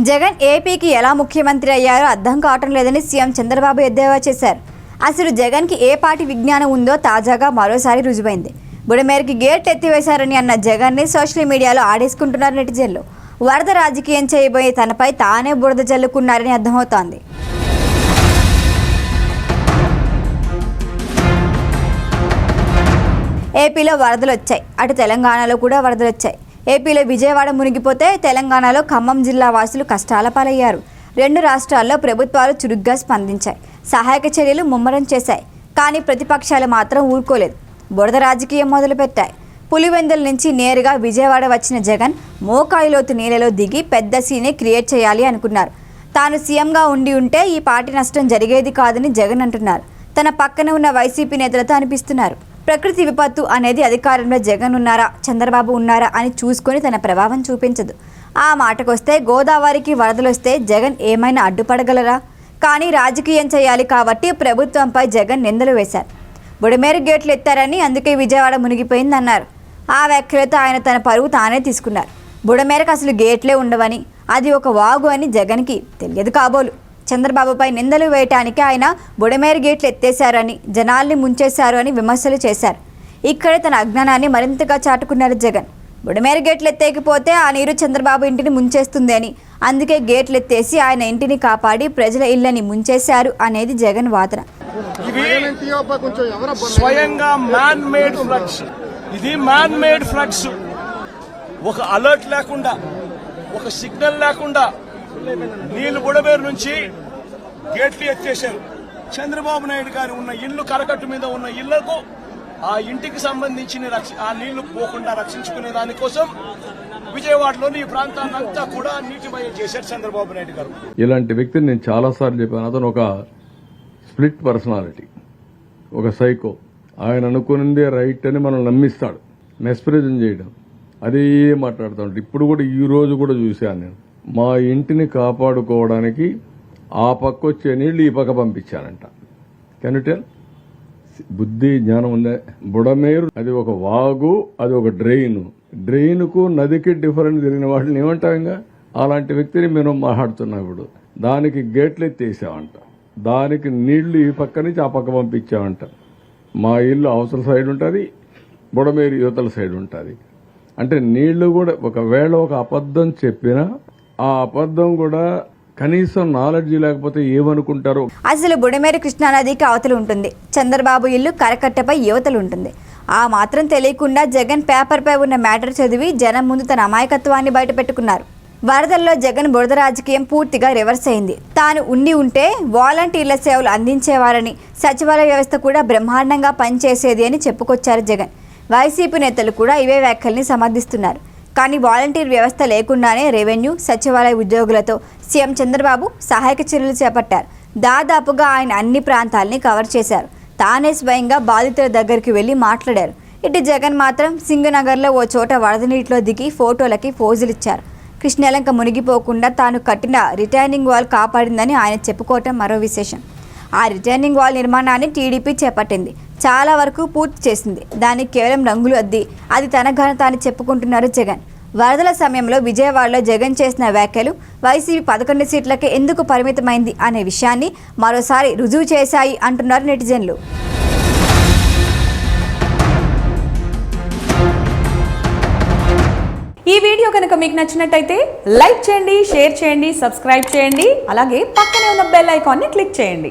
జగన్ ఏపీకి ఎలా ముఖ్యమంత్రి అయ్యారో అర్థం కావటం లేదని సీఎం చంద్రబాబు ఎద్దేవా చేశారు. అసలు జగన్కి ఏ పార్టీ విజ్ఞానం ఉందో తాజాగా మరోసారి రుజువైంది. బుడమేరుకి గేట్ ఎత్తివేశారని అన్న జగన్ని సోషల్ మీడియాలో ఆడేసుకుంటున్నారు నెటిజన్లు. వరద రాజకీయం చేయబోయే తనపై తానే బురద జల్లుకున్నారని అర్థమవుతోంది. ఏపీలో వరదలు వచ్చాయి, అటు తెలంగాణలో కూడా వరదలు వచ్చాయి. ఏపీలో విజయవాడ మునిగిపోతే తెలంగాణలో ఖమ్మం జిల్లా వాసులు కష్టాల పాలయ్యారు. రెండు రాష్ట్రాల్లో ప్రభుత్వాలు చురుగ్గా స్పందించాయి, సహాయక చర్యలు ముమ్మరం చేశాయి. కానీ ప్రతిపక్షాలు మాత్రం ఊరుకోలేదు, బురద రాజకీయం మొదలుపెట్టాయి. పులివెందుల నుంచి నేరుగా విజయవాడ వచ్చిన జగన్ మోకాలిలోతు నీళ్ళలో దిగి పెద్ద సీనే క్రియేట్ చేయాలి అనుకున్నారు. తాను సీఎంగా ఉంటే ఈ పార్టీ నష్టం జరిగేది కాదని జగన్ అంటున్నారు. తన పక్కన ఉన్న వైసీపీ నేతలతో అనిపిస్తున్నారు. ప్రకృతి విపత్తు అనేది అధికారంలో జగన్ ఉన్నారా చంద్రబాబు ఉన్నారా అని చూసుకొని తన ప్రభావం చూపించదు. ఆ మాటకొస్తే గోదావరికి వరదలొస్తే జగన్ ఏమైనా అడ్డుపడగలరా? కానీ రాజకీయం చేయాలి కాబట్టి ప్రభుత్వంపై జగన్ నిందలు వేశారు. బుడమేరు గేట్లు ఎత్తారని అందుకే విజయవాడ మునిగిపోయిందన్నారు. ఆ వ్యాఖ్యలతో ఆయన తన పరువు తానే తీసుకున్నారు. బుడమేరకు అసలు గేట్లే ఉండవని, అది ఒక వాగు అని జగన్కి తెలియదు కాబోలు. చంద్రబాబుపై నిందలు వేయటానికి ఆయన బుడమేరు గేట్లు ఎత్తేశారని, జనాల్ని ముంచేశారు అని విమర్శలు చేశారు. ఇక్కడే తన అజ్ఞానాన్ని మరింతగా చాటుకున్నారు జగన్. బుడమేరు గేట్లు ఎత్తేకపోతే ఆ నీరు చంద్రబాబు ఇంటిని ముంచేస్తుంది అని, అందుకే గేట్లు ఎత్తేసి ఆయన ఇంటిని కాపాడి ప్రజల ఇళ్లని ముంచేశారు అనేది జగన్ వాదన. స్వయంగా మ్యాన్ మేడ్ ఫ్లడ్స్, ఇది మ్యాన్ మేడ్ ఫ్లడ్స్. ఒక అలర్ట్ లేకుండా, ఒక సిగ్నల్ లేకుండా నీళ్లు బుడమేరు నుంచి గేట్లు ఎత్తేశారు. చంద్రబాబు నాయుడు గారు ఉన్న ఇల్లు, కరకట్టు మీద ఉన్న ఇళ్లకు ఆ ఇంటికి సంబంధించిన ఆ నీళ్లు పోకుండా రక్షించుకునే దానికోసం విజయవాడలోని ఈ ప్రాంతాన్నంతా కూడా నీటిమయం చేశారు చంద్రబాబు నాయుడు గారు. ఇలాంటి వ్యక్తిని నేను చాలాసార్లు చెప్పాను. అతను ఒక స్ప్లిట్ పర్సనాలిటీ, ఒక సైకో. ఆయన అనుకున్నదే రైట్ అని మనం నమ్మిస్తాడు, మెస్ప్రిజం చేయడం, అదే మాట్లాడుతూ. ఇప్పుడు కూడా ఈ రోజు కూడా చూశాను నేను. మా ఇంటిని కాపాడుకోవడానికి ఆ పక్క వచ్చే నీళ్లు ఈ పక్క పంపించానంట. Can you tell? బుద్ధి జ్ఞానం ఉందే? బుడమేరు అది ఒక వాగు, అది ఒక డ్రెయిన్కు నదికి డిఫరెంట్ తిరిగిన వాటిని ఏమంటాం? ఇంకా అలాంటి వ్యక్తిని మేము మాట్లాడుతున్నాం. ఇప్పుడు దానికి గేట్లు ఎత్తేసామంట, దానికి నీళ్లు ఈ పక్క నుంచి ఆ పక్క పంపించామంట. మా ఇల్లు అవతల సైడ్ ఉంటుంది, బుడమేరు యువతల సైడ్ ఉంటుంది. అంటే నీళ్లు కూడా ఒకవేళ ఒక అబద్ధం చెప్పినా ఆ అబద్ధం కూడా కనీసం నాలెడ్జ్ లేకపోతే ఏమనుకుంటారు? అసలు బుడమేరు కృష్ణానదికి అవతలు ఉంటుంది, చంద్రబాబు ఇల్లు కరకట్టపై యువతలు ఉంటుంది. ఆ మాత్రం తెలియకుండా జగన్ పేపర్పై ఉన్న మ్యాటర్ చదివి జనం ముందు తన అమాయకత్వాన్ని బయట పెట్టుకున్నారు. వరదల్లో జగన్ బురద రాజకీయం పూర్తిగా రివర్స్ అయింది. తాను ఉంటే వాలంటీర్ల సేవలు అందించేవారని, సచివాలయ వ్యవస్థ కూడా బ్రహ్మాండంగా పనిచేసేది అని చెప్పుకొచ్చారు జగన్. వైసీపీ నేతలు కూడా ఇవే వ్యాఖ్యల్ని సమర్థిస్తున్నారు. కానీ వాలంటీర్ వ్యవస్థ లేకుండానే రెవెన్యూ, సచివాలయ ఉద్యోగులతో సీఎం చంద్రబాబు సహాయక చర్యలు చేపట్టారు. దాదాపుగా ఆయన అన్ని ప్రాంతాలని కవర్ చేశారు. తానే స్వయంగా బాధితుల దగ్గరికి వెళ్లి మాట్లాడారు. ఇటు జగన్ మాత్రం సింగనగర్లో ఓ చోట వరద నీటిలో దిగి ఫోటోలకి పోజులిచ్చారు. కృష్ణలంక మునిగిపోకుండా తాను కట్టిన రిటైనింగ్ వాల్ కాపాడిందని ఆయన చెప్పుకోవటం మరో విశేషం. ఆ రిటైనింగ్ వాల్ నిర్మాణాన్ని టీడీపీ చేపట్టింది, చాలా వరకు పూర్తి చేసింది. దానికి కేవలం రంగులు అద్ది అది తన ఘనత అని చెప్పుకుంటున్నారు జగన్. వరదల సమయంలో విజయవాడలో జగన్ చేసిన వ్యాఖ్యలు వైసీపీ 11 సీట్లకే ఎందుకు పరిమితమైంది అనే విషయాన్ని మరోసారి రుజువు చేశాయి అంటున్నారు నెటిజన్లు. ఈ వీడియో కనుక మీకు నచ్చినట్టయితే లైక్ చేయండి, షేర్ చేయండి, సబ్స్క్రైబ్ చేయండి. అలాగే పక్కనే ఉన్న బెల్ ఐకాన్ని క్లిక్ చేయండి.